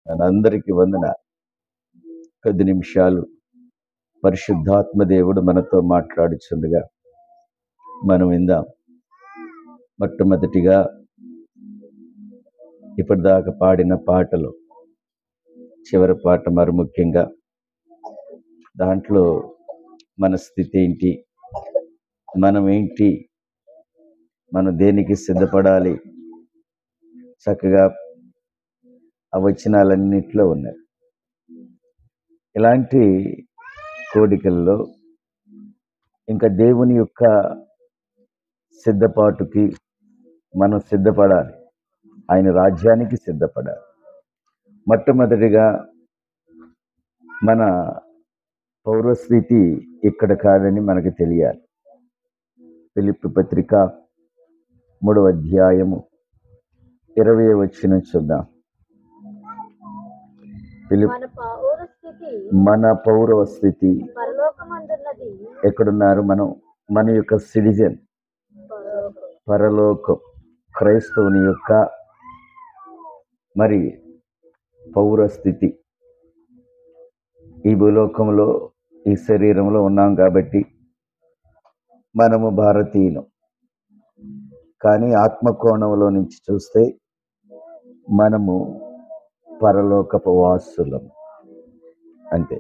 మనందరికీ వందనాలు. కొద్ది నిమిషాలు పరిశుద్ధాత్మ దేవుడు మనతో మాట్లాడుచుండగా మనం విందాం. మొట్టమొదటిగా ఇప్పటిదాకా పాడిన పాటలు, చివరి పాట మరి ముఖ్యంగా, దాంట్లో మన స్థితి ఏంటి, మనం ఏంటి, మనం దేనికి సిద్ధపడాలి, చక్కగా ఆ వచనాలన్నిట్లో ఉన్నాయి. ఇలాంటి కోడికల్లో ఇంకా దేవుని యొక్క సిద్ధపాటుకి మనం సిద్ధపడాలి, ఆయన రాజ్యానికి సిద్ధపడాలి. మొట్టమొదటిగా మన పౌరస్థితి ఇక్కడ కాదని మనకు తెలియాలి. ఫిలిప్పీ పత్రిక 3వ అధ్యాయము 20వ వచనం చూద్దాం. మన పౌరస్థితి ఎక్కడున్నారు? మన యొక్క సిటిజన్ పరలోకం, క్రైస్తవుని యొక్క మరి పౌరస్థితి. ఈ భూలోకంలో ఈ శరీరంలో ఉన్నాం కాబట్టి మనము భారతీయులం, కానీ ఆత్మకోణంలో నుంచి చూస్తే మనము పరలోకపు వాసులం. అంతే.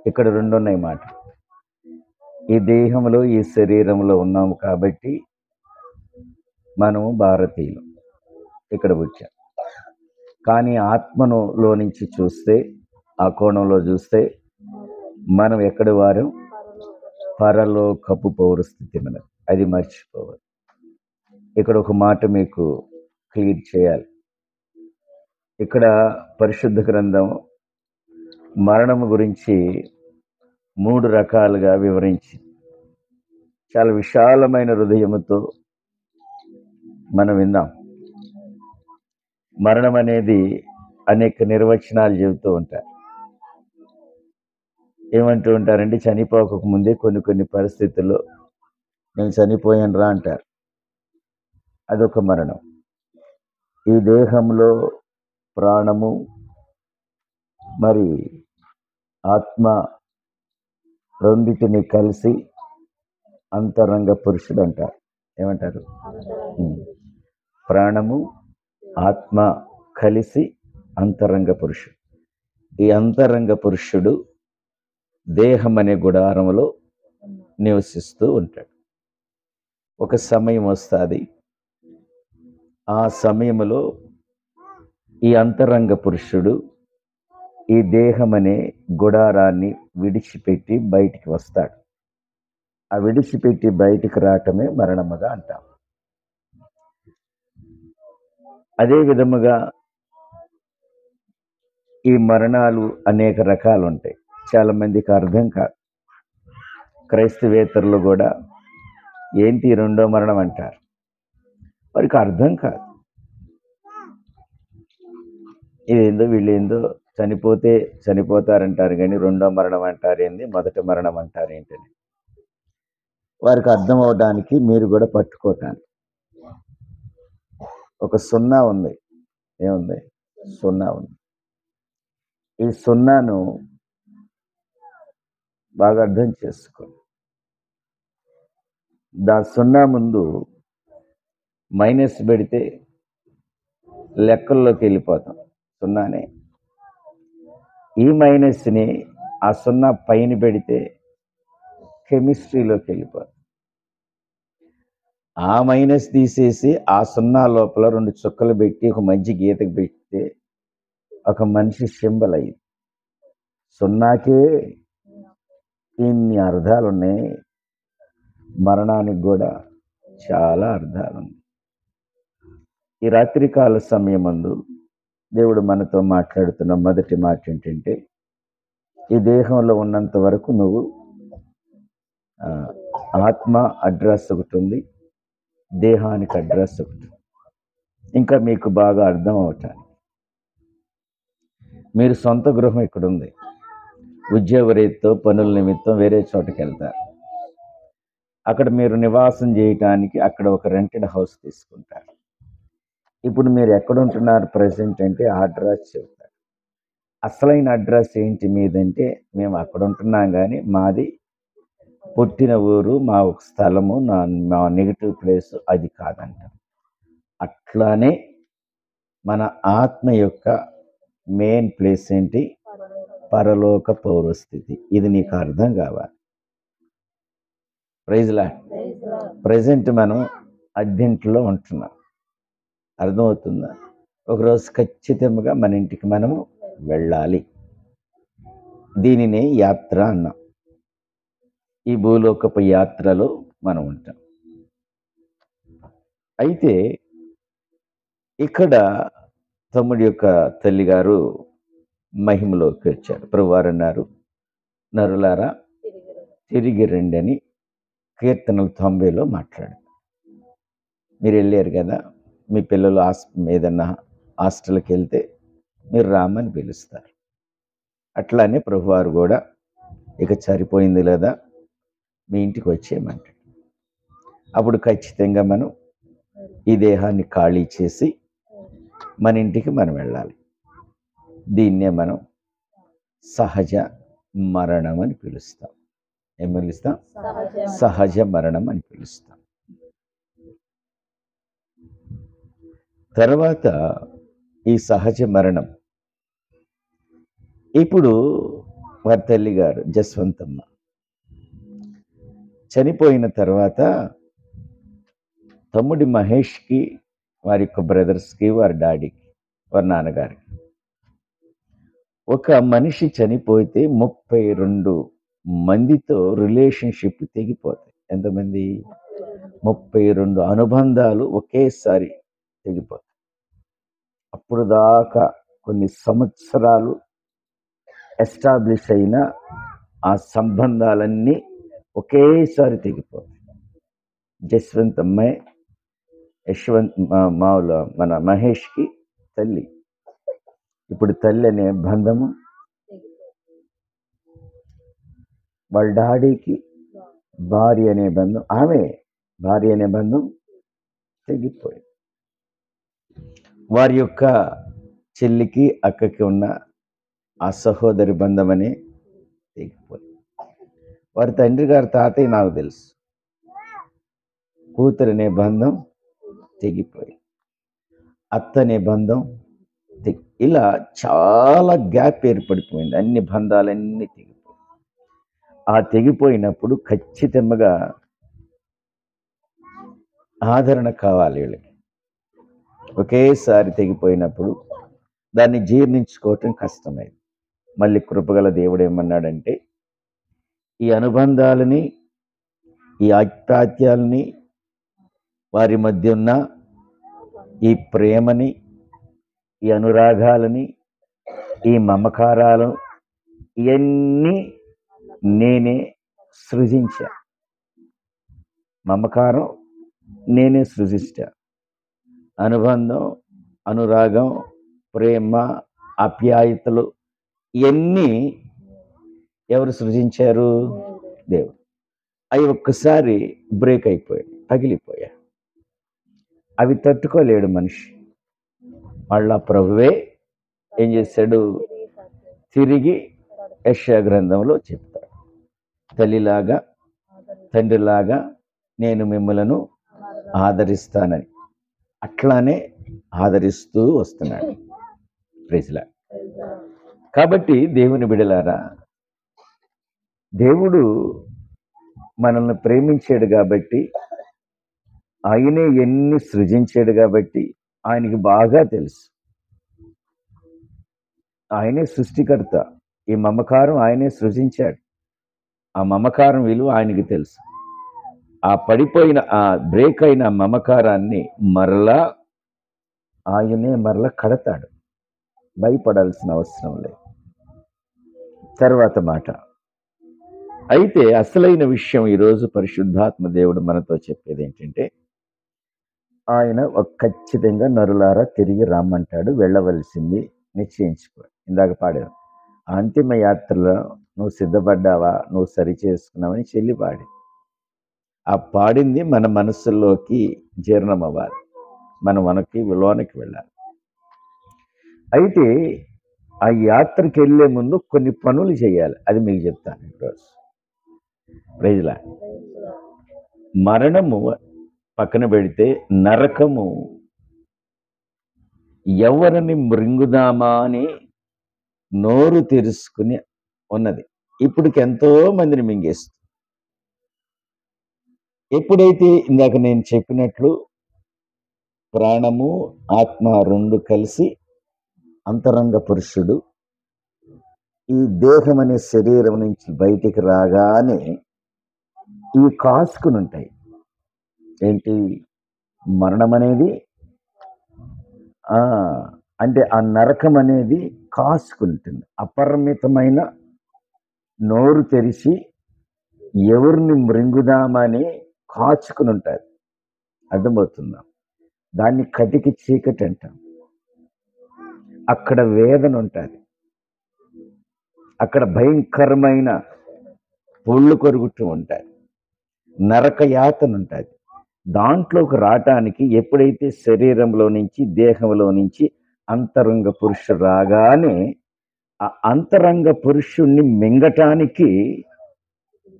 ఇక్కడ రెండు ఉన్నాయి మాట. ఈ దేహంలో ఈ శరీరంలో ఉన్నాము కాబట్టి మనము భారతీయులం, ఇక్కడ వచ్చాం. కానీ ఆత్మలో నుంచి చూస్తే, ఆ కోణంలో చూస్తే మనం ఎక్కడి వారు? పరలోకపు పౌరస్థితి మనది. అది మర్చిపోవాలి. ఇక్కడ ఒక మాట మీకు క్లియర్ చేయాలి. ఇక్కడ పరిశుద్ధ గ్రంథం మరణము గురించి 3 రకాలుగా వివరించి, చాలా విశాలమైన హృదయముతో మనం విందాం. మరణం అనేది అనేక నిర్వచనాలు చెబుతూ ఉంటారు. ఏమంటూ ఉంటారంటే, చనిపోక ముందే కొన్ని పరిస్థితుల్లో నేను చనిపోయాను రా అంటారు. అదొక మరణం. ఈ దేహంలో ప్రాణము మరి ఆత్మ రెండిటిని కలిసి అంతరంగ పురుషుడు అంటారు. ఏమంటారు? ప్రాణము ఆత్మ కలిసి అంతరంగ పురుషుడు. ఈ అంతరంగ పురుషుడు దేహం అనే గుడారంలో నివసిస్తూ ఉంటాడు. ఒక సమయం వస్తుంది, ఆ సమయంలో ఈ అంతరంగ పురుషుడు ఈ దేహం అనే గుడారాన్ని విడిచిపెట్టి బయటికి వస్తాడు. ఆ విడిచిపెట్టి బయటికి రావటమే మరణముగా అంటాం. అదే విధముగా ఈ మరణాలు అనేక రకాలు ఉంటాయి. చాలా మందికి అర్థం కాదు. క్రైస్తవేతరులు కూడా ఏంటి రెండో మరణం అంటారు. వారికి అర్థం కాదు. ఇదేందో వీళ్ళేందో చనిపోతే చనిపోతారంటారు, కానీ రెండో మరణం అంటారు ఏంది, మొదటి మరణం అంటారు ఏంటని వారికి అర్థం అవడానికి, మీరు కూడా పట్టుకోవటానికి ఒక సున్నా ఉంది. ఏముంది? సున్నా ఉంది. ఈ సున్నాను బాగా అర్థం చేసుకోండి. దాని సున్నా ముందు మైనస్ పెడితే లెక్కల్లోకి వెళ్ళిపోతాం. సున్నానే. ఈ మైనస్ని ఆ సున్నా పైన పెడితే కెమిస్ట్రీలోకి వెళ్ళిపోతాం. ఆ మైనస్ తీసేసి ఆ సున్నా లోపల 2 చుక్కలు పెట్టి ఒక మంచి గీతకు పెడితే ఒక మనిషి సింబల్ అయ్యింది. సున్నాకే ఇన్ని అర్థాలు ఉన్నాయి. మరణానికి కూడా చాలా అర్థాలు ఉన్నాయి. ఈ రాత్రికాల సమయమందు దేవుడు మనతో మాట్లాడుతున్న మొదటి మాట ఏంటంటే, ఈ దేహంలో ఉన్నంత వరకు నువ్వు ఆత్మ అడ్రస్ ఒకటి ఉంది, దేహానికి అడ్రస్ ఒకటి. ఇంకా మీకు బాగా అర్థం అవటానికి, మీరు సొంత గృహం ఇక్కడ ఉంది, ఉద్యోగ రీత్తో పనుల నిమిత్తం వేరే చోటుకి వెళ్తారు. అక్కడ మీరు నివాసం చేయటానికి అక్కడ ఒక రెంటెడ్ హౌస్ తీసుకుంటారు. ఇప్పుడు మీరు ఎక్కడ ఉంటున్నారు ప్రజెంట్ అంటే ఆ అడ్రస్ చెప్తారు. అసలైన అడ్రస్ ఏంటి మీదంటే మేము అక్కడ ఉంటున్నాం కానీ మాది పుట్టిన ఊరు, మా ఒక స్థలము, మా నెగిటివ్ ప్లేస్ అది కాదంట. అట్లానే మన ఆత్మ యొక్క మెయిన్ ప్లేస్ ఏంటి? పరలోక పౌరస్థితి. ఇది నీకు అర్థం కావాలి. Praise lord. ప్రజెంట్ మనం అద్దెంట్లో ఉంటున్నాం. అర్థమవుతుందా? ఒకరోజు ఖచ్చితంగా మన ఇంటికి మనము వెళ్ళాలి. దీనినే యాత్ర అన్నాం. ఈ భూలోకపు యాత్రలో మనం ఉంటాం. అయితే ఇక్కడ తమ్ముడి యొక్క తల్లిగారు మహిమలోకి వచ్చారు. ప్రభువారు అన్నారు, నరులారా తిరిగి రండి అని కీర్తనలు 90లో మాట్లాడారు. మీరు వెళ్ళారు కదా, మీ పిల్లలు ఏదన్నా హాస్టల్కి వెళ్తే మీరు రామని పిలుస్తారు. అట్లానే ప్రభువారు కూడా ఇక సరిపోయింది లేదా మీ ఇంటికి వచ్చేయమంటాడు. అప్పుడు ఖచ్చితంగా మనం ఈ దేహాన్ని ఖాళీ చేసి మన ఇంటికి మనం వెళ్ళాలి. దీన్నే మనం సహజ మరణం అని పిలుస్తాం. ఏం పిలుస్తాం? సహజ మరణం అని పిలుస్తాం. తర్వాత ఈ సహజ మరణం ఇప్పుడు వారి తల్లి గారు జస్వంతమ్మ చనిపోయిన తర్వాత తమ్ముడి మహేష్కి, వారి యొక్క బ్రదర్స్కి, వారి డాడీకి, వారి నాన్నగారికి ఒక మనిషి చనిపోతే 32 మందితో రిలేషన్షిప్ తెగిపోతాయి. ఎంతమంది? 32 అనుబంధాలు ఒకేసారి తెగిపోతాయి. అప్పుడు దాకా కొన్ని సంవత్సరాలు ఎస్టాబ్లిష్ అయిన ఆ సంబంధాలన్నీ ఒకేసారి తెగిపోతాయి. జస్వంత్ అమ్మాయి మామూలు మన మహేష్కి తల్లి. ఇప్పుడు తల్లి అనే బంధము, వాళ్ళ డాడీకి భార్య అనే బంధం, ఆమె భార్య అనే బంధం తెగిపోయింది. వారి యొక్క చెల్లికి అక్కకి ఉన్న ఆ సహోదరి బంధం అనే తెగిపోయింది. వారి తండ్రి గారి తాతయ్య నాకు తెలుసు, కూతురు అనే బంధం తెగిపోయింది. అత్త అనే బంధం ఇలా చాలా గ్యాప్ ఏర్పడిపోయింది. అన్ని బంధాలన్నీ తెగిపోయి, ఆ తెగిపోయినప్పుడు ఖచ్చితంగా ఆదరణ కావాలి వీళ్ళకి. ఒకేసారి తెగిపోయినప్పుడు దాన్ని జీర్ణించుకోవటం కష్టమైంది. మళ్ళీ కృపగల దేవుడు ఏమన్నాడంటే, ఈ అనుబంధాలని, ఈ ఆప్యాత్యాలని, వారి మధ్య ఉన్న ఈ ప్రేమని, ఈ అనురాగాలని, ఈ మమకారాలను ఇవన్నీ నేనే సృజించా. మమకారం నేనే సృజించా. అనుబంధం, అనురాగం, ప్రేమ, ఆప్యాయతలు ఇవన్నీ ఎవరు సృజించారు? దేవుడు. అవి ఒక్కసారి బ్రేక్ అయిపోయాయి, పగిలిపోయాయి. అవి తట్టుకోలేడు మనిషి. మళ్ళా ప్రభువే ఏం చేశాడు? తిరిగి యెషయా గ్రంథంలో చెప్తాడు, తల్లిలాగా తండ్రిలాగా నేను మిమ్మలను ఆదరిస్తానని. అట్లానే ఆదరిస్తూ వస్తున్నాడు. Praise Lord. కాబట్టి దేవుని బిడ్డలారా, దేవుడు మనల్ని ప్రేమించాడు కాబట్టి, ఆయనే ఎన్ని సృజించాడు కాబట్టి ఆయనకి బాగా తెలుసు. ఆయనే సృష్టికర్త. ఈ మమకారం ఆయనే సృజించాడు. ఆ మమకారం విలువ ఆయనకి తెలుసు. ఆ పడిపోయిన, ఆ బ్రేక్ అయిన మమకారాన్ని మరలా ఆయనే మరలా కడతాడు. భయపడాల్సిన అవసరం లేదు. తర్వాత మాట. అయితే అసలైన విషయం ఈరోజు పరిశుద్ధాత్మ దేవుడు మనతో చెప్పేది ఏంటంటే, ఆయన ఖచ్చితంగా నరులారా తిరిగి రమ్మంటాడు. వెళ్ళవలసింది నిశ్చయించుకో. ఇందాక పాడాను, అంతిమ యాత్రలో నువ్వు సిద్ధపడ్డావా, నువ్వు సరి చేసుకున్నావని చెల్లి పాడి. ఆ పాడింది మన మనసుల్లోకి జీర్ణం అవ్వాలి. మనం లోనికి వెళ్ళాలి. అయితే ఆ యాత్రకి వెళ్ళే ముందు కొన్ని పనులు చేయాలి. అది మీకు చెప్తాను ఈరోజు. ప్రైజ్లా. మరణము పక్కన పెడితే నరకము ఎవరిని మృంగుదామా అని నోరు తెరుచుకుని ఉన్నది. ఇప్పటికి ఎంతో మందిని మింగేస్తుంది. ఎప్పుడైతే ఇందాక నేను చెప్పినట్లు ప్రాణము ఆత్మ రెండు కలిసి అంతరంగ పురుషుడు ఈ దేహం అనే శరీరం నుంచి బయటికి రాగానే ఇవి కాసుకుని ఉంటాయి. ఏంటి? మరణం అనేది అంటే ఆ నరకం అనేది కాసుకుంటుంది. అపరిమితమైన నోరు తెరిచి ఎవరిని మృంగుదామని కాచుకుని ఉంటారు. అర్థమవుతుందా? దాన్ని కటికి చీకటి అంటాం. అక్కడ వేదన ఉంటుంది, అక్కడ భయంకరమైన పొళ్ళు కొరుగుతూ ఉంటాయి, నరక యాతన ఉంటుంది. దాంట్లోకి రావటానికి ఎప్పుడైతే శరీరంలో నుంచి దేహంలో నుంచి అంతరంగ పురుషుడు రాగానే ఆ అంతరంగ పురుషుణ్ణి మింగటానికి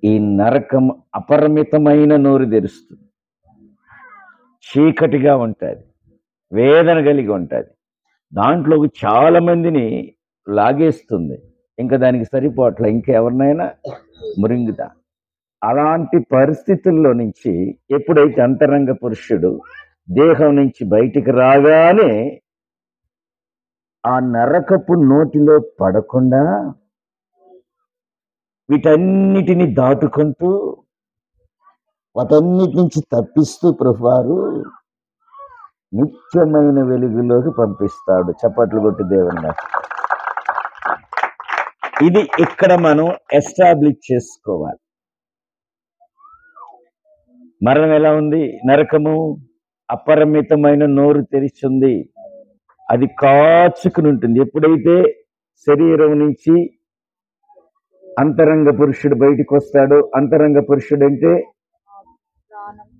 ఈ నరకం అపరిమితమైన నోరు తెరుస్తుంది. చీకటిగా ఉంటుంది, వేదన కలిగి ఉంటుంది. దాంట్లోకి చాలా మందిని లాగేస్తుంది. ఇంకా దానికి సరిపోట్ల ఇంకెవరినైనా మృంగుతా. అలాంటి పరిస్థితుల్లో నుంచి ఎప్పుడైతే అంతరంగ పురుషుడు దేహం నుంచి బయటికి రాగానే ఆ నరకపు నోటిలో పడకుండా వీటన్నిటిని దాటుకుంటూ వాటన్నిటి నుంచి తప్పిస్తూ ప్రభువారు నిత్యమైన వెలుగులోకి పంపిస్తాడు. చప్పట్లు కొట్టి దేవుని. ఇది ఇక్కడ మనం ఎస్టాబ్లిష్ చేసుకోవాలి. మరణం ఎలా ఉంది? నరకము అపరిమితమైన నోరు తెరిచింది, అది కాచుకుని ఉంటుంది. ఎప్పుడైతే శరీరం నుంచి అంతరంగ పురుషుడు బయటికి వస్తాడో, అంతరంగ పురుషుడు అంటే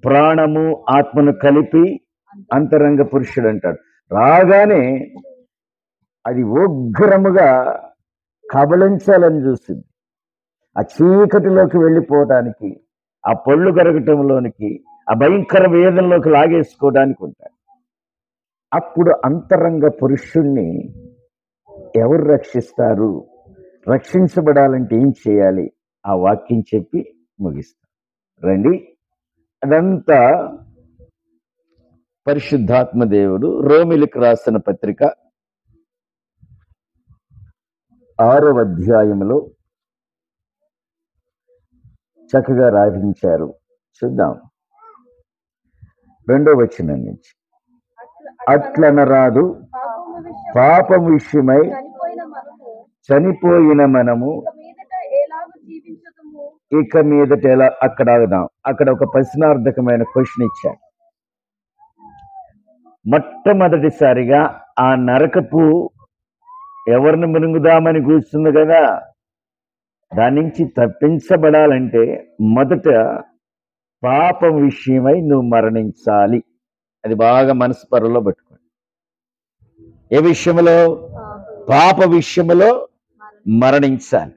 ప్రాణము ఆత్మను కలిపి అంతరంగ పురుషుడు అంటాడు. రాగానే అది ఉగ్రముగా కబళించాలని చూసింది. ఆ చీకటిలోకి వెళ్ళిపోవటానికి, ఆ పళ్ళు కరగటంలోనికి, ఆ భయంకర వేదనలోకి లాగేసుకోవడానికి ఉంటాడు. అప్పుడు అంతరంగ పురుషుణ్ణి ఎవరు రక్షిస్తారు? రక్షించబడాలంటే ఏం చేయాలి? ఆ వాక్యం చెప్పి ముగిస్తారు. రండి, అదంతా పరిశుద్ధాత్మ దేవుడు రోమిలకు రాసిన పత్రిక 6వ అధ్యాయంలో చక్కగా రాయించారు. చూద్దాం 2వ వచనం నుంచి. అట్లనరాదు, పాపం విషయమై చనిపోయిన మనము ఇక మీదట ఎలా? అక్కడ ఆగుదాం. అక్కడ ఒక ప్రశ్నార్థకమైన క్వశ్చన్ ఇచ్చాడు. మొట్టమొదటిసారిగా ఆ నరకపు ఎవరిని మునుగుదామని కూర్చుంది కదా, దాని నుంచి తప్పించబడాలంటే మొదట పాపం విషయమై నువ్వు మరణించాలి. అది బాగా మనసు పరులో పెట్టుకోండి. ఏ విషయంలో? పాప విషయంలో మరణించాలి.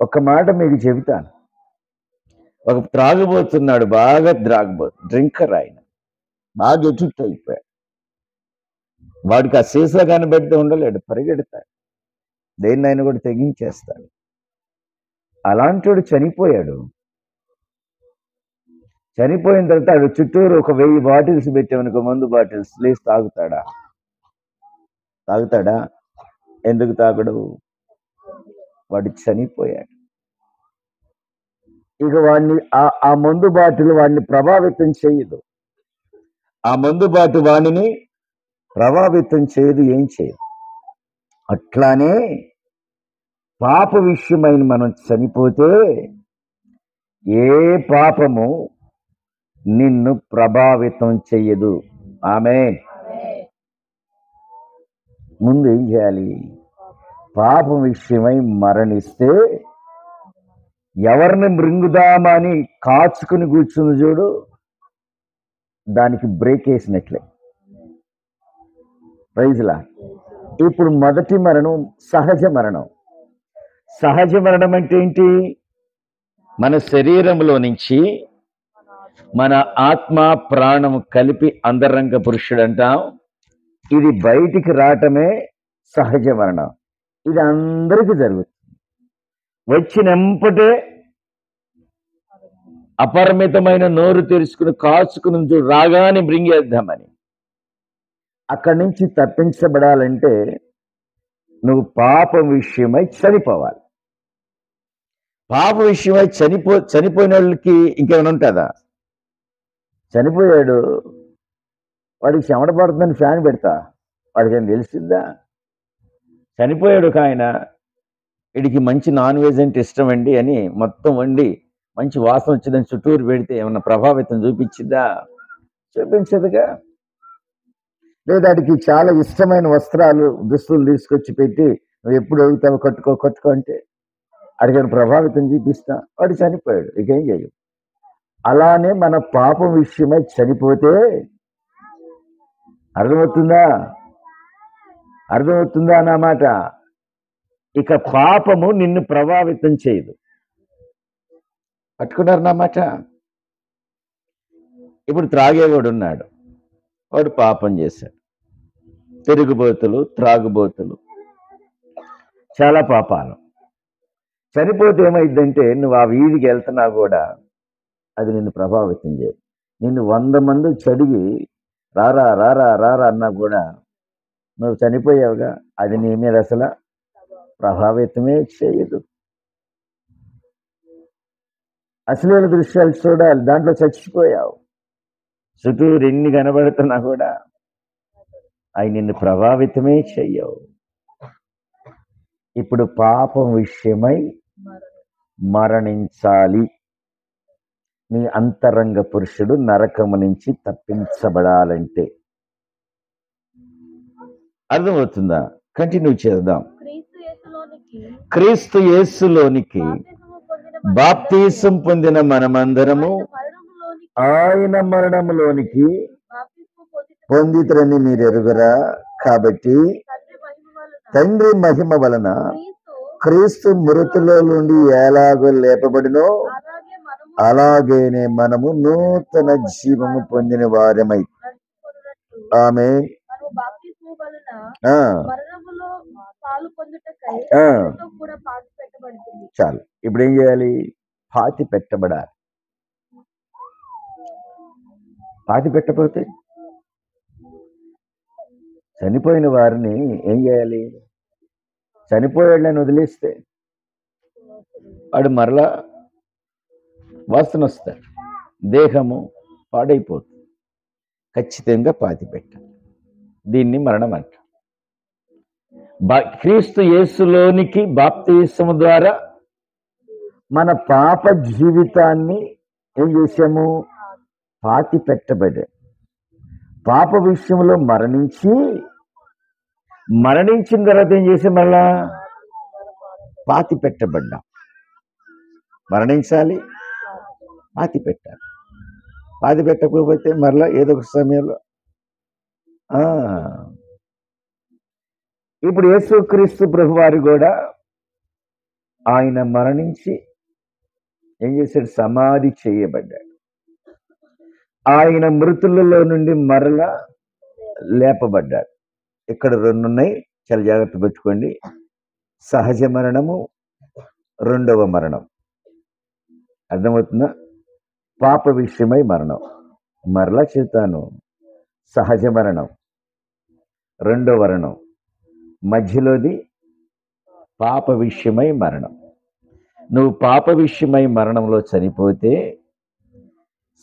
ఒక మాట మీకు చెబుతాను. ఒక త్రాగుబోతున్నాడు, బాగా డ్రింకర్. ఆయన బాగా ఎడిక్ట్ అయిపోయాడు. వాడికి ఆ సీసా కనిపెడితే ఉండలేడు, పరిగెడతాడు, దేన్నైనా కూడా తెగించేస్తాడు. అలాంటి వాడు చనిపోయాడు. చనిపోయిన తర్వాత అది చుట్టూరు ఒక 1000 బాటిల్స్ పెట్టామనుకో, మందు బాటిల్స్, లేసి తాగుతాడా? ఎందుకు తాగడు? వాడు చనిపోయాడు. ఇక వాడిని ఆ మందు బాటిల్ వాడిని ప్రభావితం చేయదు. ఆ మందు బాటిల్ వాడిని ప్రభావితం చేయదు, ఏం చేయదు. అట్లానే పాప విషయమైన మనం చనిపోతే ఏ పాపము నిన్ను ప్రభావితం చెయ్యదు. ఆమేన్. ముందు ఏం చేయాలి? పాపం విషయమై మరణిస్తే ఎవరిని మృంగుదామని కాచుకుని కూర్చుంది చూడు, దానికి బ్రేక్ వేసినట్లే. ప్రైజ్లా. ఇప్పుడు మొదటి మరణం సహజ మరణం. సహజ మరణం అంటే ఏంటి? మన శరీరంలో నుంచి మన ఆత్మ ప్రాణం కలిపి అంతరంగ పురుషుడు అంటాం. ఇది బయటికి రావటమే సహజ మరణం. ఇది అందరికీ జరుగుతుంది. వచ్చినంపటే అపరిమితమైన నోరు తెరుచుకుని కాచుకుని రాగానే మృంగేద్దామని. అక్కడి నుంచి తప్పించబడాలంటే నువ్వు పాపం విషయమై చనిపోవాలి. పాప విషయమై చనిపోయిన వాళ్ళకి ఇంకేమైనా ఉంటుందా? చనిపోయాడు, వాడికి చెమట పడుతుందని ఫ్యాన్ పెడతా, వాడికి ఏం తెలిసిందా? చనిపోయాడు ఒక ఆయన, వీడికి మంచి నాన్ వెజ్ అంటే ఇష్టం అండి అని మొత్తం వండి మంచి వాసన వచ్చిందని చుట్టూరు పెడితే ఏమన్నా ప్రభావితం చూపించిందా? చూపించదుగా. లేదా వాడికి చాలా ఇష్టమైన వస్త్రాలు దుస్తులు తీసుకొచ్చి పెట్టి నువ్వు ఎప్పుడు అడుగుతావు కట్టుకో అంటే అడిగిన ప్రభావితం చూపిస్తా, వాడు చనిపోయాడు, ఇకేం చేయవు. అలానే మన పాపం విషయమై చనిపోతే అర్థమవుతుందా అన్నమాట. ఇక పాపము నిన్ను ప్రభావితం చేయదు. పట్టుకున్నారు నా మాట. ఇప్పుడు త్రాగేవాడు ఉన్నాడు, వాడు పాపం చేశాడు. తిరుగుబోతులు, త్రాగుబోతులు, చాలా పాపాలు. చనిపోతే ఏమైందంటే నువ్వు ఆ వీధికి వెళ్తున్నా కూడా అది నిన్ను ప్రభావితం చేయదు. నిన్ను 100 మంది చడిగి రారా రారా రారా అన్నా కూడా నువ్వు చనిపోయావుగా, అది నీ మీద అసలు ప్రభావితమే చేయదు. అసలైన దృశ్యాలు చూడాలి, దాంట్లో చచ్చిపోయావు. చుట్టూరు ఎన్ని కనబడుతున్నా కూడా అవి నిన్ను ప్రభావితమే చెయ్యవు. ఇప్పుడు పాపం విషయమై మరణించాలి. నీ అంతరంగ పురుషుడు నరకము నుంచి తప్పించబడాలంటే. అర్థమవుతుందా? కంటిన్యూ చేద్దాం. క్రీస్తు యేసులోనికి బాప్తీసం పొందిన మనమందరము ఆయన మరణములోనికి పొందితరని మీరు ఎరుగురా. కాబట్టి తండ్రి మహిమ వలన క్రీస్తు మృతుల నుండి ఎలాగో లేపబడినో అలాగేనే మనము నూతన జీవము పొందిన వారమై ఆమేన్. చాలు. ఇప్పుడు ఏం చేయాలి? పాతి పెట్టబడాలి. పాతి పెట్టకపోతే చనిపోయిన వారిని ఏం చేయాలి? చనిపోయాడని వదిలేస్తే వాడు మరలా వాసన వస్తాడు, దేహము పాడైపోతుంది. ఖచ్చితంగా పాతి పెట్టాలి. దీన్ని మరణం అంట. క్రీస్తు యేసులోనికి బాప్తిసము ద్వారా మన పాప జీవితాన్ని ఏం చేశాము? పాతి పెట్టబడే. పాప విషయంలో మరణించిన తర్వాత ఏం చేసాం? మళ్ళా పాతి పెట్టబడ్డాం. మరణించాలి, పాతి పెట్టాలి. పాతి పెట్టకపోతే మరలా ఏదో ఒక సమయంలో ఇప్పుడు యేసుక్రీస్తు ప్రభువారు కూడా ఆయన మరణించి ఏం చేశాడు? సమాధి చేయబడ్డాడు. ఆయన మృతులలో నుండి మరలా లేపబడ్డాడు. ఇక్కడ 2 ఉన్నాయి, చాలా జాగ్రత్త పెట్టుకోండి. సహజ మరణము, రెండవ మరణం. అర్థమవుతుందా? పాప విషయమై మరణం. మరలా చెప్తాను, సహజ మరణం, రెండో మరణం, మధ్యలోది పాప విషయమై మరణం. నువ్వు పాప విషయమై మరణంలో చనిపోతే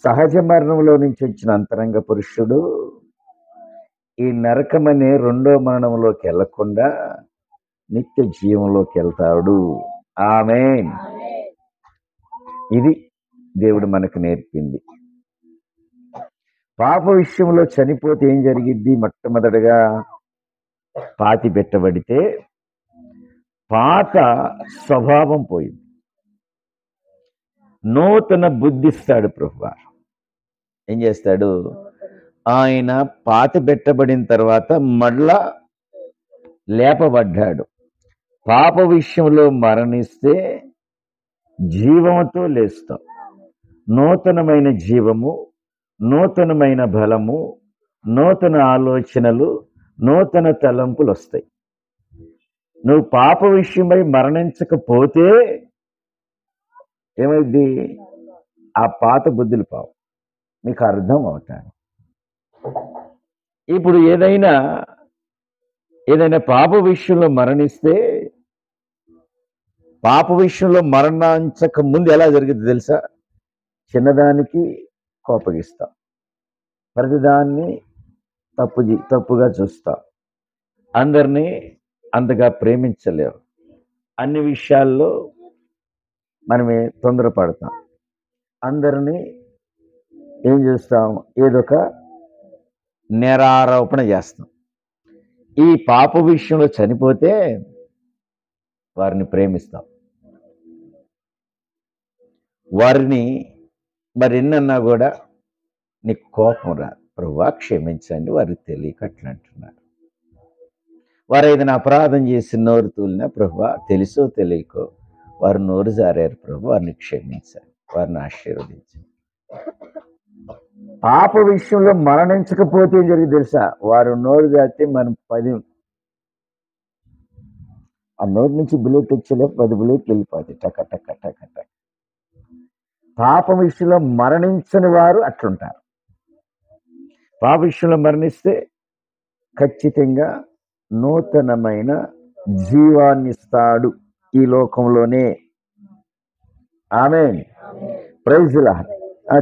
సహజ మరణంలో నుంచి వచ్చిన అంతరంగ పురుషుడు ఈ నరకమనే రెండో మరణంలోకి వెళ్లకుండా నిత్య జీవంలోకి వెళ్తాడు. ఆమేన్. ఇది దేవుడు మనకు నేర్పింది. పాప విషయంలో చనిపోతే ఏం జరిగిద్ది? మొట్టమొదటిగా పాతి పెట్టబడితే పాత స్వభావం పోయింది, నూతన బుద్ధిస్తాడు ప్రభువారు. ఏం చేస్తాడు? ఆయన పాతిపెట్టబడిన తర్వాత మళ్ళా లేపబడ్డాడు. పాప విషయంలో మరణిస్తే జీవముతో లేస్తాం. నూతనమైన జీవము, నూతనమైన బలము, నూతన ఆలోచనలు, నూతన తలంపులు వస్తాయి. నువ్వు పాప విషయమై మరణించకపోతే ఏమైంది? ఆ పాత బుద్ధులు పావు. మీకు అర్థం అవుతాను. ఇప్పుడు ఏదైనా పాప విషయంలో మరణిస్తే, పాప విషయంలో మరణించక ముందు ఎలా జరిగింది తెలుసా? చిన్నదానికి కోపగిస్తాం, ప్రతిదాన్ని తప్పుగా చూస్తాం, అందరినీ అంతగా ప్రేమించలేవు, అన్ని విషయాల్లో మనమే తొందరపడతాం, అందరినీ ఏం చేస్తాం? ఏదో ఒక నేరారోపణ చేస్తాం. ఈ పాప విషయంలో చనిపోతే వారిని ప్రేమిస్తాం, వారిని మరి ఎన్నన్నా కూడా నీకు కోపం రాదు. ప్రభువా క్షమించండి, వారికి తెలియక అట్లా అంటున్నారు. వారు ఏదైనా అపరాధం చేసి నోరు తూలినా, ప్రభువా తెలుసో తెలియకో వారు నోరు జారారు ప్రభు, వారిని క్షమించండి, వారిని ఆశీర్వదించండి. పాప విషయంలో మరణించకపోతే ఏం జరిగింది తెలుసా? వారు నోరు జారితే మనం 10 ఆ నోరు నుంచి బుల్లెట్ వచ్చేలోపు 10 బుల్లెట్లు వెళ్ళిపోతాయి, టక టక టక టక. పాప విషయంలో మరణించని వారు అట్లుంటారు. పాప విషయంలో మరణిస్తే ఖచ్చితంగా నూతనమైన జీవాన్ని ఇస్తాడు ఈ లోకంలోనే. ఆమేన్. Praise lord.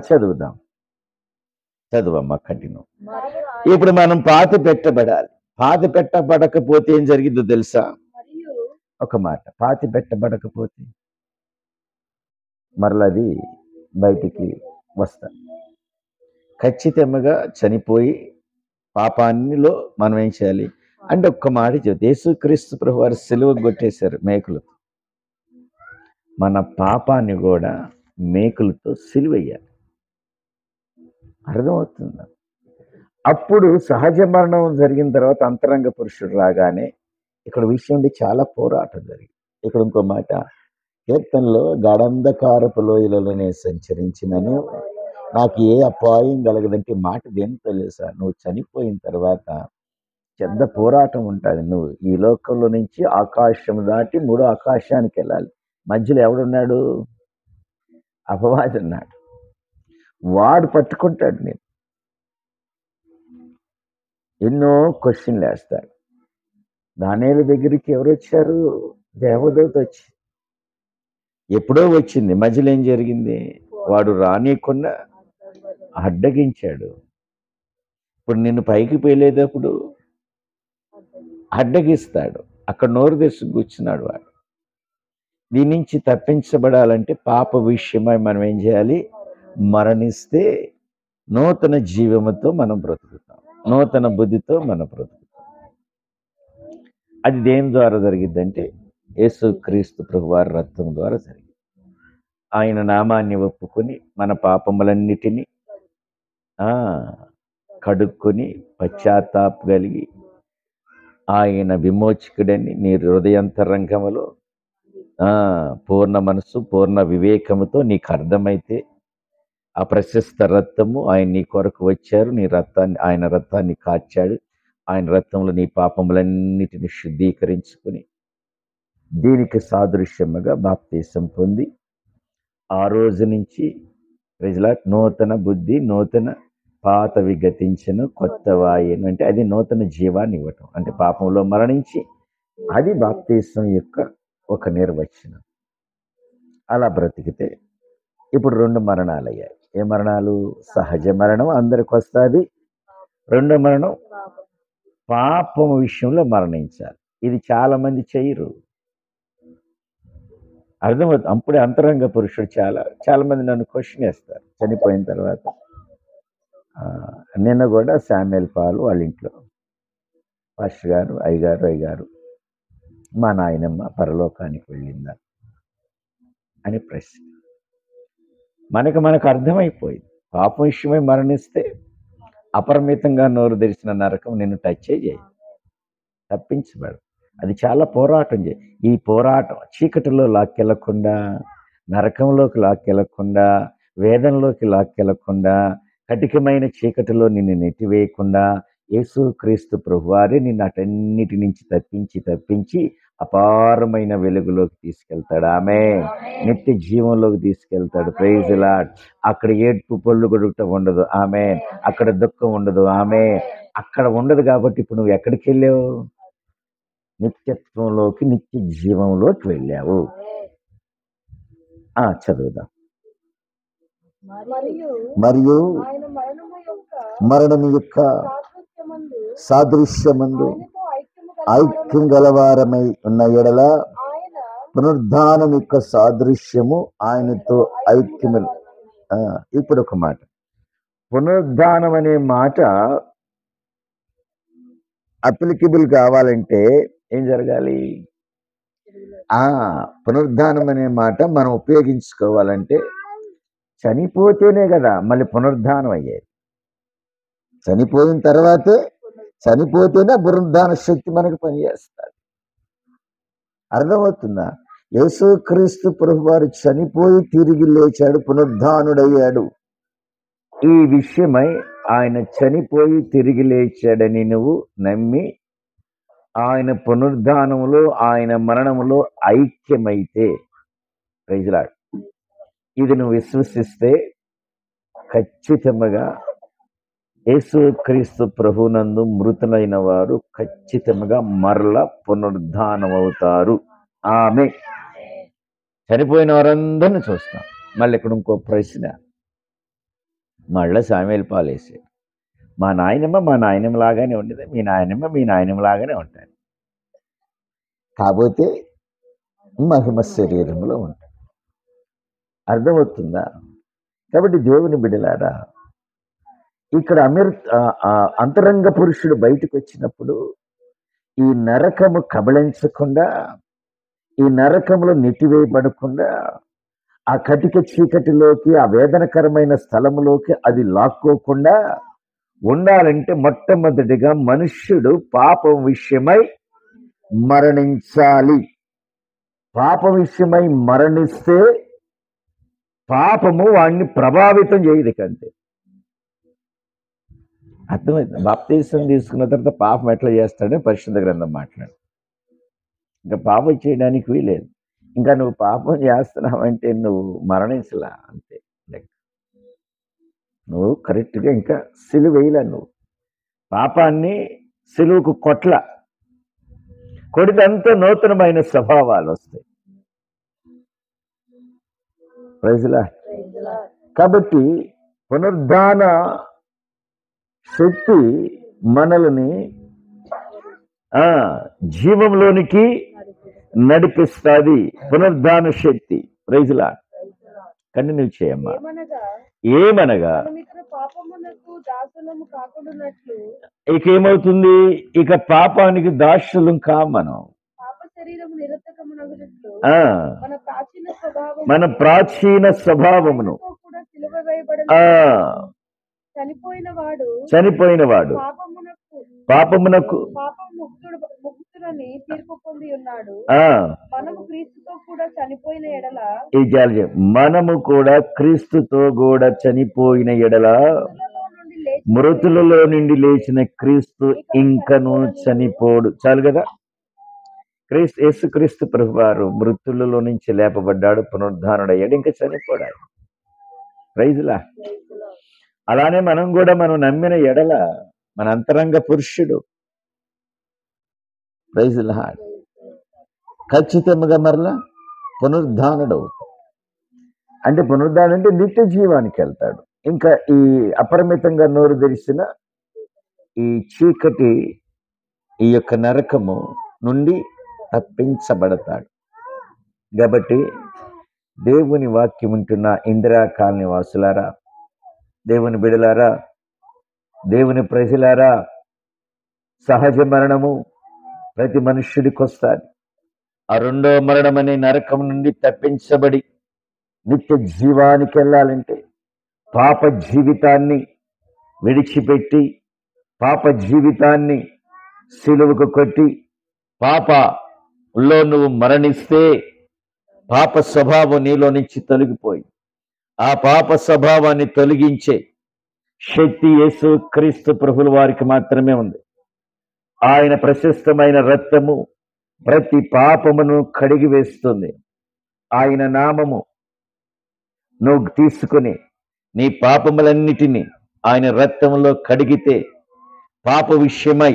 చదువుదాం, చదువమ్మా, కంటిన్యూ. ఇప్పుడు మనం పాతి పెట్టబడాలి. పాతి పెట్టబడకపోతే ఏం జరిగిందో తెలుసా? ఒక మాట, పాతి పెట్టబడకపోతే మరలది బయటికి వస్తాం. ఖచ్చితంగా చనిపోయి పాపాన్నిలో మనం ఏం చేయాలి అంటే, ఒక్క మాట చెబుతే, యేసుక్రీస్తు ప్రభు వారు సిలువకు కొట్టేశారు మేకులతో. మన పాపాన్ని కూడా మేకులతో సిలువయ్యాలి. అర్థమవుతుందా? అప్పుడు సహజ మరణం జరిగిన తర్వాత అంతరంగ పురుషుడు రాగానే ఇక్కడ విషయం చాలా పోరాటం జరిగింది. ఇక్కడ ఇంకో మాట, కీర్తనలో గడంధకారపు లోయలలోనే సంచరించినను నాకు ఏ అపాయం కలగదంటే మాట దేని తెలుసా? నువ్వు చనిపోయిన తర్వాత పెద్ద పోరాటం ఉంటుంది. నువ్వు ఈ లోకంలో నుంచి ఆకాశం దాటి 3వ ఆకాశానికి వెళ్ళాలి. మధ్యలో ఎవడున్నాడు? అపవాది ఉన్నాడు. వాడు పట్టుకుంటాడు. నేను ఎన్నో క్వశ్చన్లు వేస్తాడు. దానియేలు దగ్గరికి ఎవరు వచ్చారు? దేవదూత వచ్చి ఎప్పుడో వచ్చింది. మధ్యలో ఏం జరిగింది? వాడు రానియకుండా అడ్డగించాడు. ఇప్పుడు నిన్ను పైకి పేలేటప్పుడు అడ్డగిస్తాడు. అక్కడ నోరు తెరిచి కూర్చున్నాడు వాడు. దీని నుంచి తప్పించబడాలంటే పాప విషయమై మనం ఏం చేయాలి? మరణిస్తే నూతన జీవముతో మనం బ్రతుకుతాం, నూతన బుద్ధితో మనం బ్రతుకుతాం. అది దేని ద్వారా జరిగిద్దంటే యేసుక్రీస్తు ప్రభువారి రక్తం ద్వారా జరిగింది. ఆయన నామాన్ని ఒప్పుకొని మన పాపములన్నిటినీ కడుక్కొని పశ్చాత్తాప కలిగి ఆయన విమోచకుడని నీ హృదయంతరంగములో పూర్ణ మనసు పూర్ణ వివేకముతో నీకు అర్థమైతే, ఆ ప్రశస్త రక్తము ఆయన నీ కొరకు వచ్చారు, నీ రక్తాన్ని, ఆయన రక్తాన్ని కార్చాడు, ఆయన రక్తంలో నీ పాపములన్నిటిని శుద్ధీకరించుకుని దీనికి సాదృశ్యముగా బాప్తీసం పొంది ఆ రోజు నుంచి ప్రజల నూతన బుద్ధి, నూతన పాతవి గతించను కొత్త వాయను, అంటే అది నూతన జీవాన్ని ఇవ్వటం. అంటే పాపంలో మరణించి, అది బాప్తీసం యొక్క ఒక నిర్వచనం. అలా బ్రతికితే ఇప్పుడు 2 మరణాలు అయ్యాయి. ఏ మరణాలు? సహజ మరణం అందరికి వస్తుంది. రెండో మరణం పాపం విషయంలో మరణించాలి. ఇది చాలా మంది చేయరు. అర్థమవుతుంది. అప్పుడే అంతరంగ పురుషుడు చాలా మంది నన్ను క్వశ్చన్ వేస్తారు చనిపోయిన తర్వాత. నిన్న కూడా శామ్యుయల్ పాల్ వాళ్ళ ఇంట్లో పాస్టర్ గారు, అయ్యగారు మా నాయనమ్మ పరలోకానికి వెళ్ళిందా అని ప్రశ్న. మనకు అర్థమైపోయింది. పాపం విషయమై మరణిస్తే అపరిమితంగా నోరు తెరిచిన నరకం నిన్ను టచ్ చేయి, తప్పించబడు. అది చాలా పోరాటం చేయి. ఈ పోరాటం చీకటిలో లాక్కెళ్లకుండా, నరకంలోకి లాక్కెళ్లకుండా, వేదంలోకి లాక్కెళ్లకుండా, కటికమైన చీకటిలో నిన్ను నెట్టివేయకుండా యేసుక్రీస్తు ప్రభువారే నిన్ను అటన్నిటి నుంచి తప్పించి అపారమైన వెలుగులోకి తీసుకెళ్తాడు. ఆమేన్. నిత్య జీవంలోకి తీసుకెళ్తాడు. Praise the Lord. అక్కడ ఏడ్పు పళ్ళు కొడుట ఉండదు. ఆమేన్. అక్కడ దుఃఖం ఉండదు. ఆమేన్. అక్కడ ఉండదు కాబట్టి ఇప్పుడు నువ్వు ఎక్కడికి వెళ్ళావు? నిత్యత్వంలోకి, నిత్య జీవంలోకి వెళ్ళావు. చదువుదాం. మరియు మరణము యొక్క సాదృశ్యమందు ఐక్యం గలవారమై ఉన్న ఎడల పునరుద్ధానం యొక్క సాదృశ్యము ఆయనతో ఐక్యము. ఇప్పుడు ఒక మాట, పునరుద్ధానం అనే మాట అప్లికబుల్ కావాలంటే ఏం జరగాలి? పునరుద్ధానం అనే మాట మనం ఉపయోగించుకోవాలంటే చనిపోతేనే కదా మళ్ళీ పునరుద్ధానం అయ్యేది. చనిపోయిన తర్వాతే, చనిపోతేనే పునరుద్ధాన శక్తి మనకు పనిచేస్తుంది. అర్థమవుతుందా? యేసుక్రీస్తు ప్రభువారు చనిపోయి తిరిగి లేచాడు, పునరుద్ధానుడయ్యాడు. ఈ విషయమై ఆయన చనిపోయి తిరిగి లేచాడని నువ్వు నమ్మి ఆయన పునరుద్ధానములో, ఆయన మరణములో ఐక్యమైతే, ప్రైజ్ లార్డ్, ఇది నువ్వు విశ్వసిస్తే ఖచ్చితంగా యేసుక్రీస్తు ప్రభునందు మృతులైన వారు ఖచ్చితంగా మరల పునరుద్ధానమవుతారు. ఆమె చనిపోయిన వారందరినీ చూస్తాం. మళ్ళీ ఇక్కడ ఇంకో ప్రశ్న, మళ్ళీ సామెలు పాలేసి మా నాయనమ్మ లాగానే ఉండేది, మీ నాయనమ్మ లాగానే ఉంటారు, కాకపోతే మహిమ శరీరంలో ఉంటారు. అర్థమవుతుందా? కాబట్టి దేవుని బిడ్డలారా, ఇక్కడ అంతరంగ పురుషుడు బయటకు వచ్చినప్పుడు ఈ నరకము కబళించకుండా, ఈ నరకములో నెట్టివేయబడకుండా, ఆ కటిక చీకటిలోకి, ఆ వేదనకరమైన స్థలములోకి అది లాక్కోకుండా ఉండాలంటే మొట్టమొదటిగా మనుష్యుడు పాపం విషయమై మరణించాలి. పాపం విషయమై మరణిస్తే పాపము వాడిని ప్రభావితం చేయదు. కంటే అర్థమైంది. బాప్తీసం తీసుకున్న తర్వాత పాపం ఎట్లా చేస్తాడని పరిశుద్ధ గ్రంథం మాట్లాడు. ఇంకా పాపం చేయడానికి వీలేదు. ఇంకా నువ్వు పాపం చేస్తున్నావంటే నువ్వు మరణించలా, అంతే. నువ్వు కరెక్ట్గా ఇంకా సిలువ వేయలా. నువ్వు పాపాన్ని సిలువకు కొడిదంతా నూతనమైన స్వభావాలు వస్తాయి. ప్రైజ్లా. కాబట్టి పునరుద్ధాన శక్తి మనల్ని జీవంలోనికి నడిపిస్తుంది. పునరుద్ధాన శక్తి. ప్రైజ్లా. కంటిన్యూ చేయమ్మా. ఏమనగా ఇక ఏమవుతుంది? ఇక పాపానికి దాసులం మనం. మన ప్రాచీన స్వభావమును చనిపోయిన వాడు పాపమునకు మనము కూడా క్రీస్తుతో కూడా చనిపోయిన ఎడల మృతులలో నుండి లేచిన క్రీస్తు ఇంకను చనిపోడు. చాలు కదా. యేసుక్రీస్తు ప్రభువారు మృతులలో నుంచి లేపబడ్డాడు, పునరుద్ధానుడయ్యాడు, ఇంకా చనిపోడాడు. ప్రైజ్లా. అలానే మనం కూడా మనం నమ్మిన ఎడల మన అంతరంగ పురుషుడు ప్రైజ్లా ఖచ్చితంగా మరలా పునరుద్ధానుడు. అంటే పునరుద్ధానం అంటే నిత్య జీవానికి వెళ్తాడు. ఇంకా ఈ అపరిమితంగా నోరు తెరిచిన ఈ చీకటి, ఈ యొక్క నరకము నుండి తప్పించబడతాడు. కాబట్టి దేవుని వాక్యం ఉంటున్న ఇందిరా కాలనీ వాసులారా, దేవుని బిడలారా, దేవుని ప్రజలారా, సహజ మరణము ప్రతి మనుష్యుడికి వస్తుంది. ఆ రెండో మరణం అనే నరకం నుండి తప్పించబడి నిత్య జీవానికి వెళ్ళాలంటే, పాప జీవితాన్ని విడిచిపెట్టి పాప జీవితాన్ని సిలువకు కొట్టి పాపలో నువ్వు మరణిస్తే పాప స్వభావం నీలో నుంచి తొలగిపోయి ఆ పాప స్వభావాన్ని తొలగించే శక్తి యేసు క్రీస్తు ప్రభుల వారికి మాత్రమే ఉంది. ఆయన ప్రశస్తమైన రక్తము ప్రతి పాపమును కడిగి వేస్తుంది. ఆయన నామము నువ్వు తీసుకుని నీ పాపములన్నిటినీ ఆయన రక్తంలో కడిగితే పాప విషయమై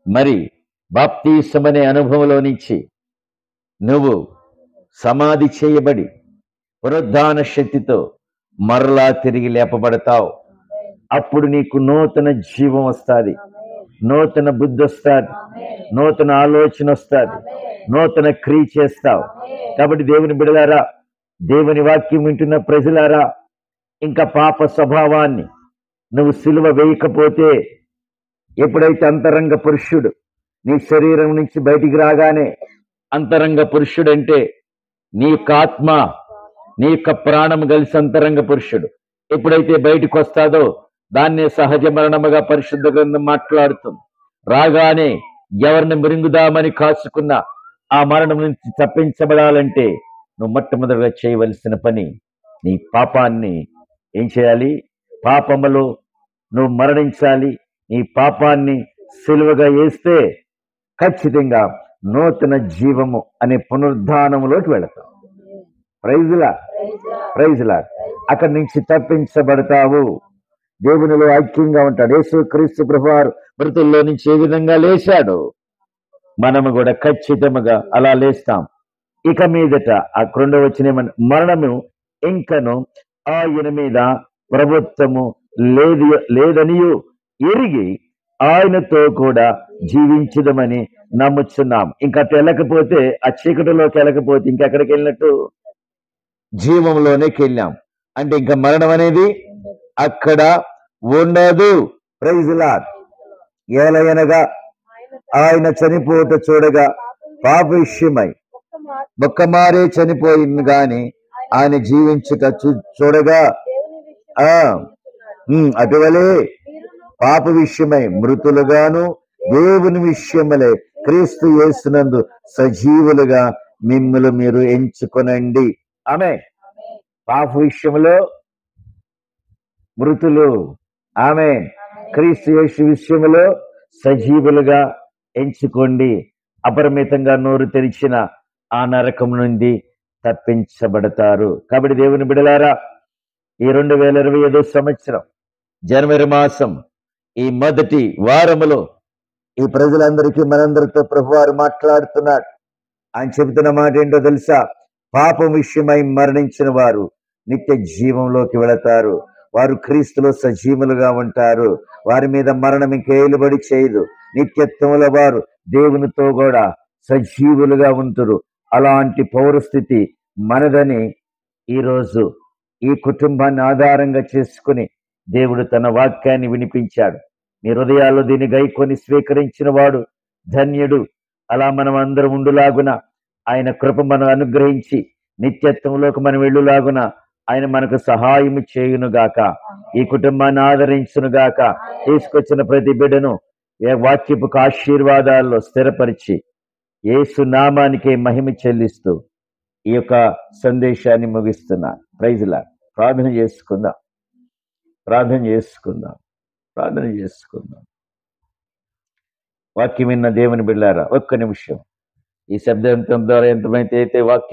మరి బాప్తీసమనే అనుభవంలో నుంచి నువ్వు సమాధి చేయబడి పునరుద్ధాన శక్తితో మరలా తిరిగి లేపబడతావు. అప్పుడు నీకు నూతన జీవం వస్తుంది, నూతన బుద్ధి వస్తుంది, నూతన ఆలోచన వస్తుంది, నూతన క్రియ చేస్తావు. కాబట్టి దేవుని బిడలారా, దేవుని వాక్యం వింటున్న ప్రజలారా, ఇంకా పాప స్వభావాన్ని నువ్వు సిలువ వేయకపోతే ఎప్పుడైతే అంతరంగ పురుషుడు నీ శరీరం నుంచి బయటికి రాగానే, అంతరంగ పురుషుడు అంటే నీ యొక్క ఆత్మ నీ యొక్క ప్రాణం కలిసి అంతరంగ పురుషుడు ఎప్పుడైతే బయటకు వస్తాదో దాన్నే సహజ మరణముగా పరిశుద్ధ గ్రంథం మాట్లాడుతుంది. రాగానే ఎవరిని మృంగుదామని కాచుకున్న ఆ మరణం నుంచి తప్పించబడాలంటే నువ్వు మొట్టమొదటిగా చేయవలసిన పని నీ పాపాన్ని ఏం చేయాలి? పాపములో నువ్వు మరణించాలి. నీ పాపాన్ని సిలువగా వేస్తే ఖచ్చితంగా నూతన జీవము అనే పునరుద్ధానములోకి వెళతావు. Praise lord. అక్కడి నుంచి తప్పించబడతావు. దేవునిలో ఐక్యంగా ఉంటాడు. యేసు క్రీస్తు ప్రభువారు మృతుల్లో నుంచి ఏ విధంగా లేచాడు, మనము కూడా ఖచ్చితంగా అలా లేస్తాం. ఇక మీదట ఆ 2వ వచనం మరణము ఇంకను ఆయన మీద ప్రభుత్వము లేదనియు ఎరిగి ఆయనతో కూడా జీవించుదమని నమ్ముచున్నాం. ఇంకా వెళ్ళకపోతే ఆ చీకటిలోకి వెళ్ళకపోతే ఇంకెక్కడికి వెళ్ళినట్టు? జీవంలోనికి వెళ్ళాం అంటే ఇంకా మరణం అనేది అక్కడ ఉండదు. Praise Lord. ఏలయనగా ఆయన చనిపోట చూడగా పాప విషయమై ఒక్క మారే చనిపోయింది గాని ఆయన జీవించుట చూడగా అటువలే పాప విషయమై మృతులుగాను దేవుని విషయములే క్రీస్తు యేసునందు సజీవులుగా మిమ్మల్ని మీరు ఎంచుకొనండి. ఆమె పాప విషయంలో మృతులు, ఆమె క్రీస్తు యేసు విషయంలో సజీవులుగా ఎంచుకోండి. అపరిమితంగా నోరు తెరిచిన ఆ నరకం నుండి తప్పించబడతారు. కాబట్టి దేవుని బిడలారా, ఈ 2025 సంవత్సరం జనవరి మాసం ఈ మొదటి వారములో ఈ ప్రజలందరికీ మనందరితో ప్రభువారు మాట్లాడుతున్నాడు. ఆయన చెబుతున్న మాట ఏంటో తెలుసా? పాపం విషయమై మరణించిన వారు నిత్య జీవంలోకి వెళతారు. వారు క్రీస్తులో సజీవులుగా ఉంటారు. వారి మీద మరణం ఇంకేలుబడి చేయదు. నిత్యత్వంలో వారు దేవునితో కూడా సజీవులుగా ఉంటారు. అలాంటి పౌరస్థితి మనదని ఈరోజు ఈ కుటుంబాన్ని ఆధారంగా చేసుకుని దేవుడు తన వాక్యాన్ని వినిపించాడు. నీ హృదయాల్లో దీన్ని గైకొని స్వీకరించిన వాడు ధన్యుడు. అలా మనం అందరం ఉండులాగున ఆయన కృప మనం అనుగ్రహించి నిత్యత్వంలోకి మనం వెళ్ళులాగున ఆయన మనకు సహాయం చేయునుగాక. ఈ కుటుంబాన్ని ఆదరించునుగాక. తీసుకొచ్చిన ప్రతి బిడ్డను వాక్యపు ఆశీర్వాదాల్లో స్థిరపరిచి యేసు నామానికే మహిమ చెల్లిస్తూ ఈ యొక్క సందేశాన్ని ముగిస్తున్నా. Praise lord. ప్రార్థన చేసుకుందాం. వాక్యం విన్న దేవుని బిడ్డలారా, ఒక్క నిమిషం ఈ శబ్దం ద్వారా ఎంతమైతే వాక్యం